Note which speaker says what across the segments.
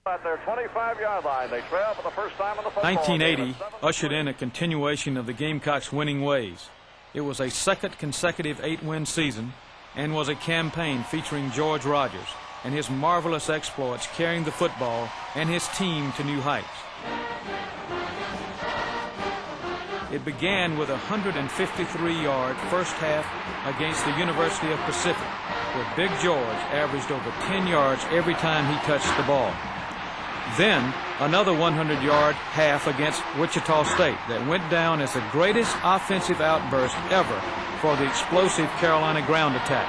Speaker 1: At their 25-yard line, they trail for the first time in the football
Speaker 2: 1980
Speaker 1: game.
Speaker 2: ushered in a continuation of the Gamecocks' winning ways. It was a second consecutive 8-win season and was a campaign featuring George Rogers and his marvelous exploits carrying the football and his team to new heights. It began with a 153-yard first half against the University of Pacific, where Big George averaged over 10 yards every time he touched the ball. Then another 100-yard half against Wichita State that went down as the greatest offensive outburst ever for the explosive Carolina ground attack.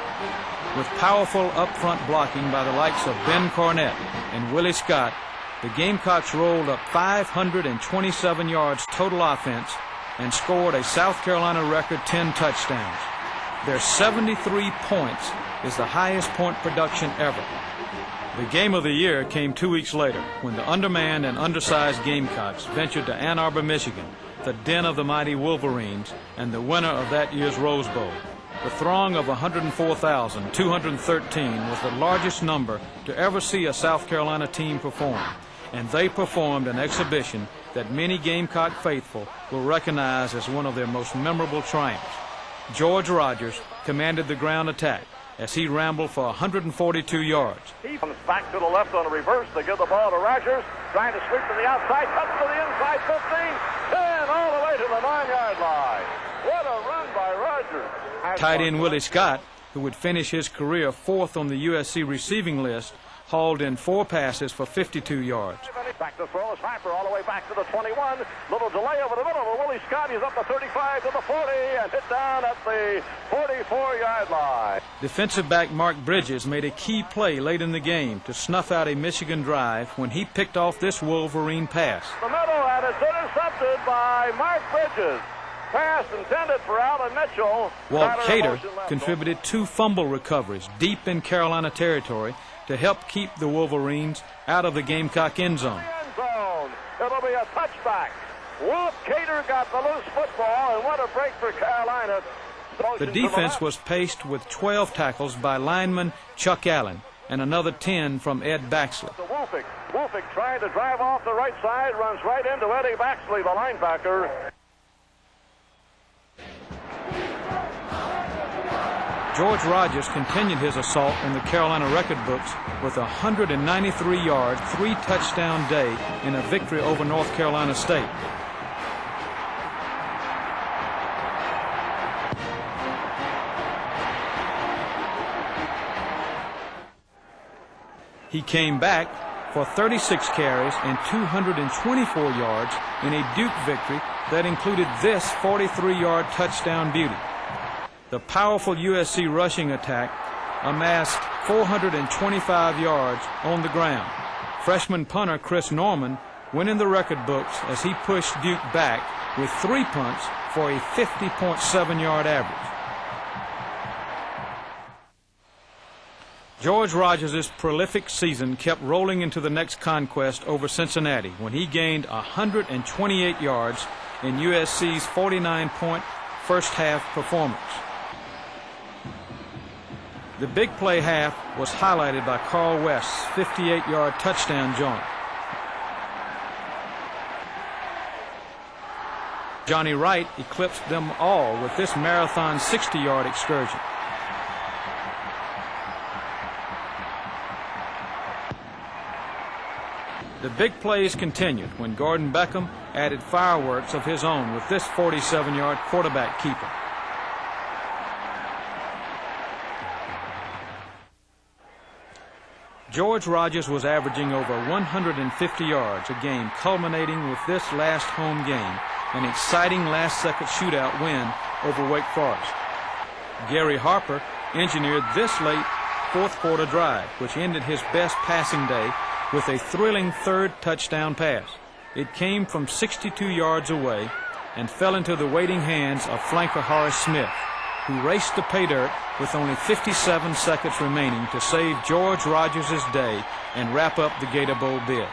Speaker 2: With powerful up-front blocking by the likes of Ben Cornett and Willie Scott, the Gamecocks rolled up 527 yards total offense and scored a South Carolina record 10 touchdowns. Their 73 points is the highest point production ever. The game of the year came 2 weeks later when the undermanned and undersized Gamecocks ventured to Ann Arbor, Michigan, the den of the mighty Wolverines and the winner of that year's Rose Bowl. The throng of 104,213 was the largest number to ever see a South Carolina team perform, and they performed an exhibition that many Gamecock faithful will recognize as one of their most memorable triumphs. George Rogers commanded the ground attack as he rambled for 142 yards.
Speaker 1: He comes back to the left on a reverse to give the ball to Rogers, trying to sweep to the outside, cuts to the inside 15, 10, all the way to the 9-yard line. What a run by Rogers.
Speaker 2: Tight end Willie Scott, who would finish his career fourth on the USC receiving list, hauled in 4 passes for 52 yards.
Speaker 1: Back to throw, Sniper all the way back to the 21. Little delay over the middle of Willie Scott. He's up the 35 to the 40 and hit down at the 44-yard line.
Speaker 2: Defensive back Mark Bridges made a key play late in the game to snuff out a Michigan drive when he picked off this Wolverine pass.
Speaker 1: The middle, and it's intercepted by Mark Bridges. Pass intended for Alan Mitchell.
Speaker 2: Walt Cater contributed 2 fumble recoveries deep in Carolina territory to help keep the Wolverines out of the Gamecock end zone.
Speaker 1: It'll be a touchback. Walt Cater got the loose football, and what a break for Carolina.
Speaker 2: The defense was paced with 12 tackles by lineman Chuck Allen and another 10 from Ed Baxley.
Speaker 1: Wolfick trying to drive off the right side, runs right into Eddie Baxley, the linebacker.
Speaker 2: George Rogers continued his assault in the Carolina record books with a 193-yard, 3-touchdown day in a victory over North Carolina State. He came back for 36 carries and 224 yards in a Duke victory that included this 43-yard touchdown beauty. The powerful USC rushing attack amassed 425 yards on the ground. Freshman punter Chris Norman went in the record books as he pushed Duke back with 3 punts for a 50.7-yard average. George Rogers' prolific season kept rolling into the next conquest over Cincinnati when he gained 128 yards in USC's 49-point first-half performance. The big play half was highlighted by Carl West's 58-yard touchdown jaunt. Johnny Wright eclipsed them all with this marathon 60-yard excursion. The big plays continued when Gordon Beckham added fireworks of his own with this 47-yard quarterback keeper. George Rogers was averaging over 150 yards a game, culminating with this last home game, an exciting last-second shootout win over Wake Forest. Gary Harper engineered this late fourth-quarter drive, which ended his best passing day with a thrilling third touchdown pass. It came from 62 yards away and fell into the waiting hands of flanker Horace Smith, who raced the pay dirt with only 57 seconds remaining to save George Rogers' day and wrap up the Gator Bowl bid.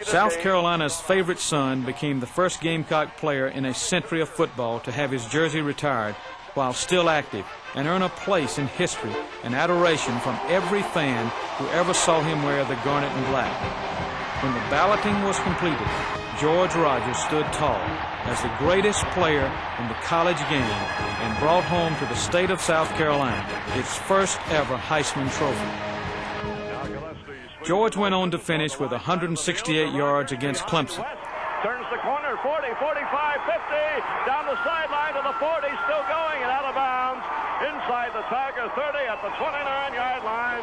Speaker 2: South Carolina's favorite son became the first Gamecock player in a century of football to have his jersey retired while still active and earn a place in history and adoration from every fan who ever saw him wear the garnet and black. When the balloting was completed, George Rogers stood tall as the greatest player in the college game and brought home to the state of South Carolina its first ever Heissman Trophy. George went on to finish with 168 yards against Clemson.
Speaker 1: Turns the corner, 40, 45, 50, down the sideline to the 40, still going and out of bounds. Inside the Tiger 30 at the 29-yard line.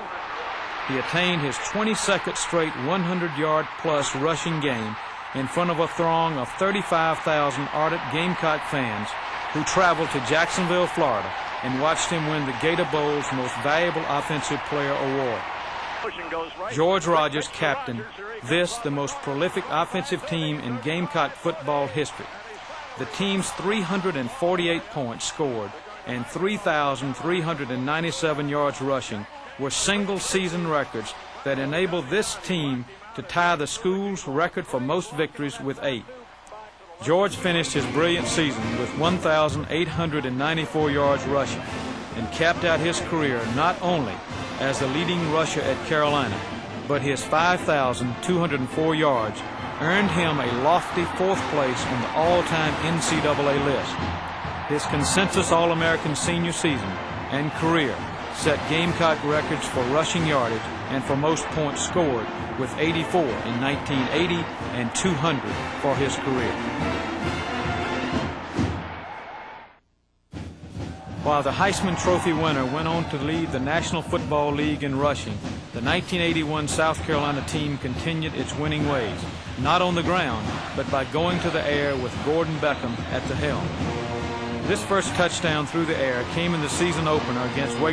Speaker 2: He attained his 22nd straight 100-yard-plus rushing game in front of a throng of 35,000 ardent Gamecock fans who traveled to Jacksonville, Florida, and watched him win the Gator Bowl's Most Valuable Offensive Player award. George Rogers captained this, the most prolific offensive team in Gamecock football history. The team's 348 points scored and 3,397 yards rushing were single-season records that enabled this team to tie the school's record for most victories with 8. George finished his brilliant season with 1,894 yards rushing and capped out his career not only as the leading rusher at Carolina, but his 5,204 yards earned him a lofty 4th place on the all-time NCAA list. His consensus All-American senior season and career set Gamecock records for rushing yardage and for most points scored, with 84 in 1980 and 200 for his career. While the Heissman Trophy winner went on to lead the National Football League in rushing, the 1981 South Carolina team continued its winning ways, not on the ground, but by going to the air with Gordon Beckham at the helm. This first touchdown through the air came in the season opener against Wake